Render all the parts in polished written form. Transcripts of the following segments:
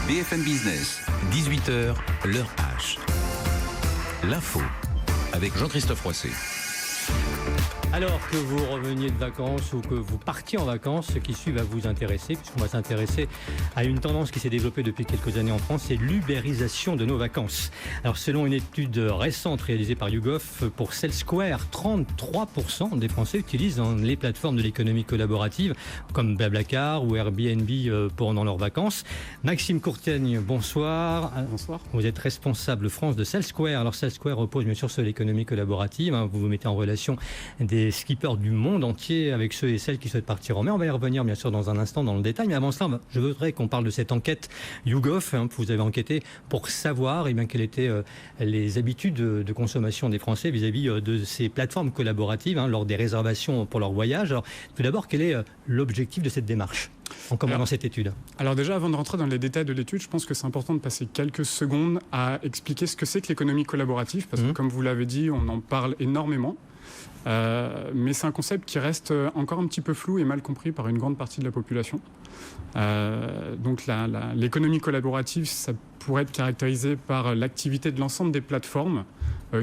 BFM Business, 18h, l'heure H. L'info, avec Jean-Christophe Roisset. Alors que vous reveniez de vacances ou que vous partiez en vacances, ce qui suit va vous intéresser, puisqu'on va s'intéresser à une tendance qui s'est développée depuis quelques années en France, c'est l'ubérisation de nos vacances. Alors selon une étude récente réalisée par YouGov, pour SellSquare, 33% des Français utilisent les plateformes de l'économie collaborative, comme Blablacar ou Airbnb pendant leurs vacances. Maxime Courteigne, bonsoir. Bonsoir. Vous êtes responsable France de SellSquare. Alors SellSquare repose bien sûr sur l'économie collaborative. Vous vous mettez en relation des skippers du monde entier avec ceux et celles qui souhaitent partir en mer. On va y revenir bien sûr dans un instant dans le détail, mais avant cela, je voudrais qu'on parle de cette enquête YouGov que vous avez enquêté pour savoir quelles étaient les habitudes de consommation des Français vis-à-vis de ces plateformes collaboratives lors des réservations pour leur voyage. Alors, tout d'abord, quel est l'objectif de cette démarche en commandant cette étude? Alors déjà, avant de rentrer dans les détails de l'étude, je pense que c'est important de passer quelques secondes à expliquer ce que c'est que l'économie collaborative, parce que comme vous l'avez dit, on en parle énormément. Mais c'est un concept qui reste encore un petit peu flou et mal compris par une grande partie de la population. Donc l'économie collaborative, ça pourrait être caractérisé par l'activité de l'ensemble des plateformes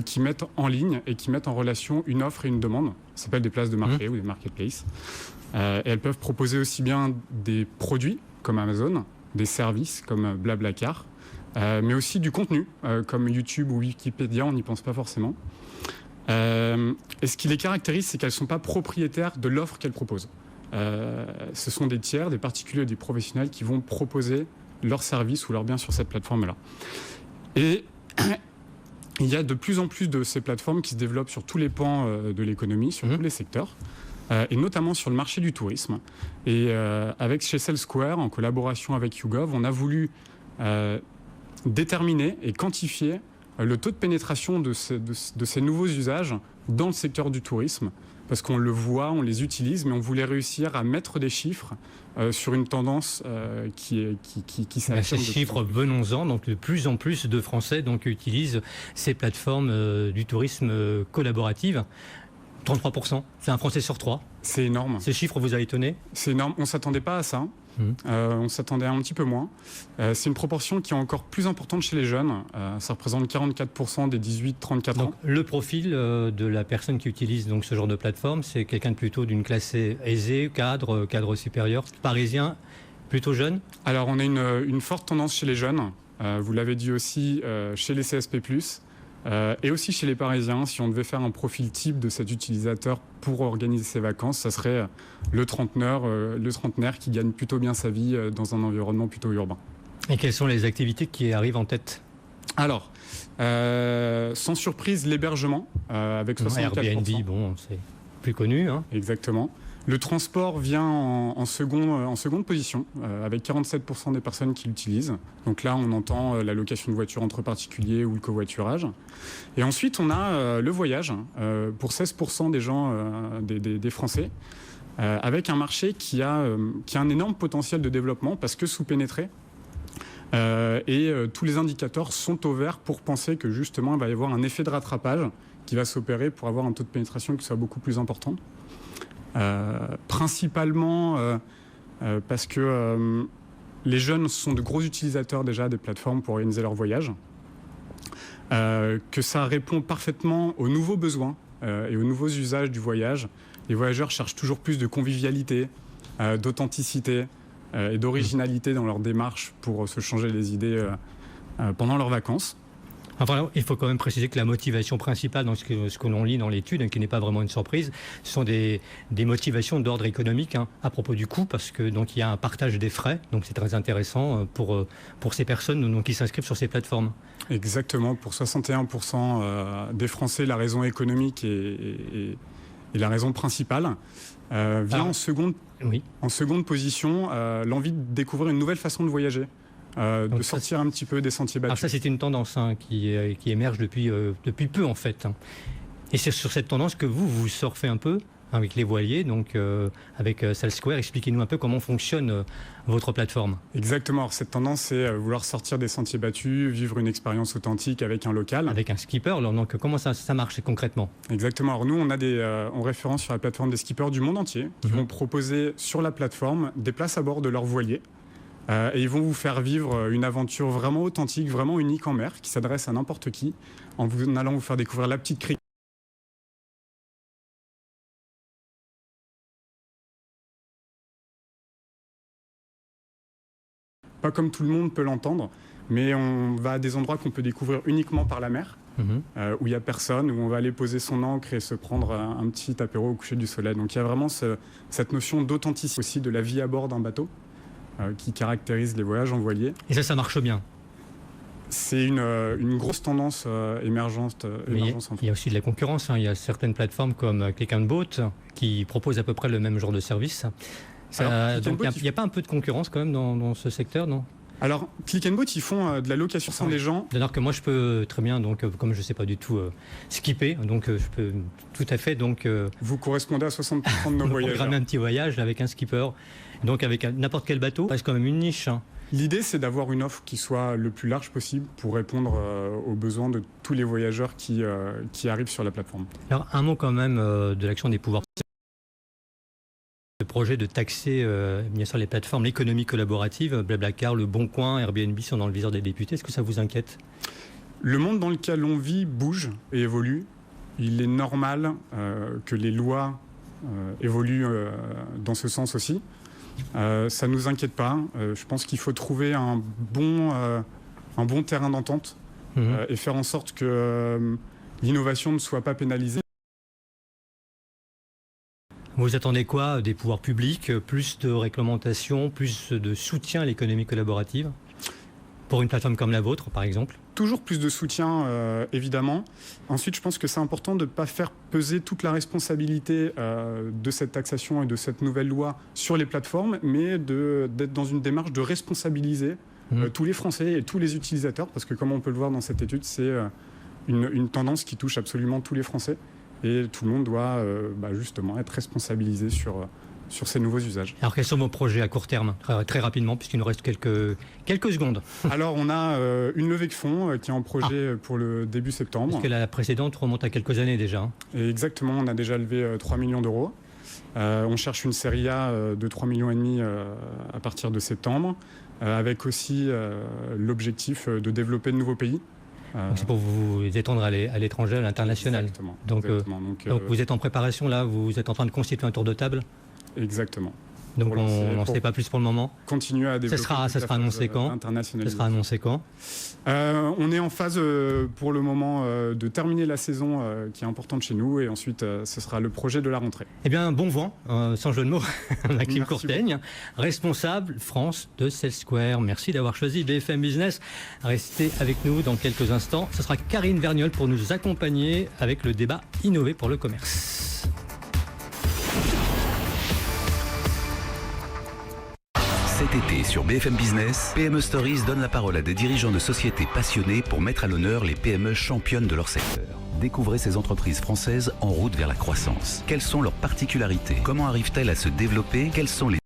qui mettent en ligne et qui mettent en relation une offre et une demande. Ça s'appelle des places de marché ou des marketplaces. Et elles peuvent proposer aussi bien des produits comme Amazon, des services comme Blablacar, mais aussi du contenu comme YouTube ou Wikipédia, on n'y pense pas forcément. Et ce qui les caractérise, c'est qu'elles ne sont pas propriétaires de l'offre qu'elles proposent. Ce sont des tiers, des particuliers, des professionnels qui vont proposer leurs services ou leurs biens sur cette plateforme-là. Et il y a de plus en plus de ces plateformes qui se développent sur tous les pans de l'économie, sur tous les secteurs, et notamment sur le marché du tourisme. Et avec chez SellSquare, en collaboration avec YouGov, on a voulu déterminer et quantifier le taux de pénétration de ces nouveaux usages dans le secteur du tourisme, parce qu'on le voit, on les utilise, mais on voulait réussir à mettre des chiffres sur une tendance qui Ces s'affirme. chiffres, venons-en, donc de plus en plus de Français utilisent ces plateformes du tourisme collaborative. 33%, c'est un Français sur 3. C'est énorme. Ces chiffres vous a étonné? C'est énorme, on ne s'attendait pas à ça. On s'attendait à un petit peu moins. C'est une proportion qui est encore plus importante chez les jeunes. Ça représente 44% des 18-34 ans. Le profil de la personne qui utilise ce genre de plateforme, c'est quelqu'un plutôt d'une classe aisée, cadre supérieur, parisien, plutôt jeune? Alors on a une forte tendance chez les jeunes. Vous l'avez dit aussi chez les CSP+. Et aussi chez les Parisiens, si on devait faire un profil type de cet utilisateur pour organiser ses vacances, ça serait le trentenaire qui gagne plutôt bien sa vie dans un environnement plutôt urbain. Et quelles sont les activités qui arrivent en tête? Alors, sans surprise, l'hébergement, avec 64%. Airbnb, c'est plus connu. Exactement. Le transport vient en seconde position, avec 47% des personnes qui l'utilisent. Donc là, on entend la location de voitures entre particuliers ou le covoiturage. Et ensuite, on a le voyage, pour 16% des gens, des Français, avec un marché qui a un énorme potentiel de développement parce que sous-pénétré. Et tous les indicateurs sont au vert pour penser que justement, il va y avoir un effet de rattrapage qui va s'opérer pour avoir un taux de pénétration qui soit beaucoup plus important. Principalement parce que les jeunes sont de gros utilisateurs déjà des plateformes pour organiser leur voyage, que ça répond parfaitement aux nouveaux besoins et aux nouveaux usages du voyage. Les voyageurs cherchent toujours plus de convivialité, d'authenticité et d'originalité dans leur démarche pour se changer les idées pendant leurs vacances. Enfin, il faut quand même préciser que la motivation principale dans ce que l'on lit dans l'étude, qui n'est pas vraiment une surprise, ce sont des motivations d'ordre économique à propos du coût, parce que il y a un partage des frais, donc c'est très intéressant pour ces personnes qui s'inscrivent sur ces plateformes. Exactement, pour 61% des Français, la raison économique est la raison principale. Vient en seconde position l'envie de découvrir une nouvelle façon de voyager. De sortir un petit peu des sentiers battus. Alors ça, c'est une tendance qui émerge depuis peu en fait. Et c'est sur cette tendance que vous surfez un peu avec les voiliers, avec SellSquare. Expliquez-nous un peu comment fonctionne votre plateforme. Exactement. Alors, cette tendance, c'est vouloir sortir des sentiers battus, vivre une expérience authentique avec un local. Avec un skipper. Alors, comment ça marche concrètement? Exactement. Alors nous, on référence sur la plateforme des skippers du monde entier qui vont proposer sur la plateforme des places à bord de leur voilier. Et ils vont vous faire vivre une aventure vraiment authentique, vraiment unique en mer, qui s'adresse à n'importe qui, en allant vous faire découvrir la petite crique. Pas comme tout le monde peut l'entendre, mais on va à des endroits qu'on peut découvrir uniquement par la mer, où il n'y a personne, où on va aller poser son ancre et se prendre un petit apéro au coucher du soleil. Donc il y a vraiment cette notion d'authenticité aussi de la vie à bord d'un bateau qui caractérise les voyages en voilier. Et ça marche bien. C'est une grosse tendance émergente en France. Il y a aussi de la concurrence. Il y a certaines plateformes comme Click & Boat qui proposent à peu près le même genre de service. Donc il n'y a pas un peu de concurrence quand même dans ce secteur, non? Alors, Click & Boat, ils font de la location sans les gens. Alors que moi, je peux très bien, donc, comme je ne sais pas du tout skipper, donc je peux tout à fait... Vous correspondez à 60% de nos voyageurs. Programmer un petit voyage avec un skipper, donc avec n'importe quel bateau, c'est quand même une niche. L'idée, c'est d'avoir une offre qui soit le plus large possible pour répondre aux besoins de tous les voyageurs qui arrivent sur la plateforme. Alors, un mot quand même de l'action des pouvoirs. Le projet de taxer bien sûr les plateformes, l'économie collaborative, Blablacar, Le Bon Coin, Airbnb sont dans le viseur des députés. Est-ce que ça vous inquiète? Le monde dans lequel on vit bouge et évolue. Il est normal que les lois évoluent dans ce sens aussi. Ça ne nous inquiète pas. Je pense qu'il faut trouver un bon terrain d'entente et faire en sorte que l'innovation ne soit pas pénalisée. Vous attendez quoi des pouvoirs publics? Plus de réglementation, plus de soutien à l'économie collaborative? Pour une plateforme comme la vôtre, par exemple? Toujours plus de soutien, évidemment. Ensuite, je pense que c'est important de ne pas faire peser toute la responsabilité de cette taxation et de cette nouvelle loi sur les plateformes, mais d'être dans une démarche de responsabiliser tous les Français et tous les utilisateurs, parce que comme on peut le voir dans cette étude, c'est une tendance qui touche absolument tous les Français. Et tout le monde doit justement être responsabilisé sur ces nouveaux usages. Alors quels sont vos projets à court terme, très rapidement, puisqu'il nous reste quelques secondes? Alors on a une levée de fonds qui est en projet pour le début septembre. Parce que la précédente remonte à quelques années déjà. Et exactement, on a déjà levé 3 millions d'euros. On cherche une série A de 3,5 millions à partir de septembre, avec aussi l'objectif de développer de nouveaux pays. Donc c'est pour vous étendre à l'étranger, à l'international. Exactement. Donc vous êtes en préparation là, vous êtes en train de constituer un tour de table? Exactement. Donc on n'en sait pas plus pour le moment. Continuer à développer. Ça sera annoncé quand? Ça sera annoncé quand? On est en phase pour le moment de terminer la saison qui est importante chez nous, et ensuite ce sera le projet de la rentrée. Eh bien bon vent, sans jeu de mots, Maxime Courteigne, responsable France de SailSquare. Merci d'avoir choisi BFM Business. Restez avec nous dans quelques instants. Ce sera Karine Vergnol pour nous accompagner avec le débat Innover pour le commerce. Cet été sur BFM Business, PME Stories donne la parole à des dirigeants de sociétés passionnés pour mettre à l'honneur les PME championnes de leur secteur. Découvrez ces entreprises françaises en route vers la croissance. Quelles sont leurs particularités? Comment arrivent-elles à se développer? Quels sont les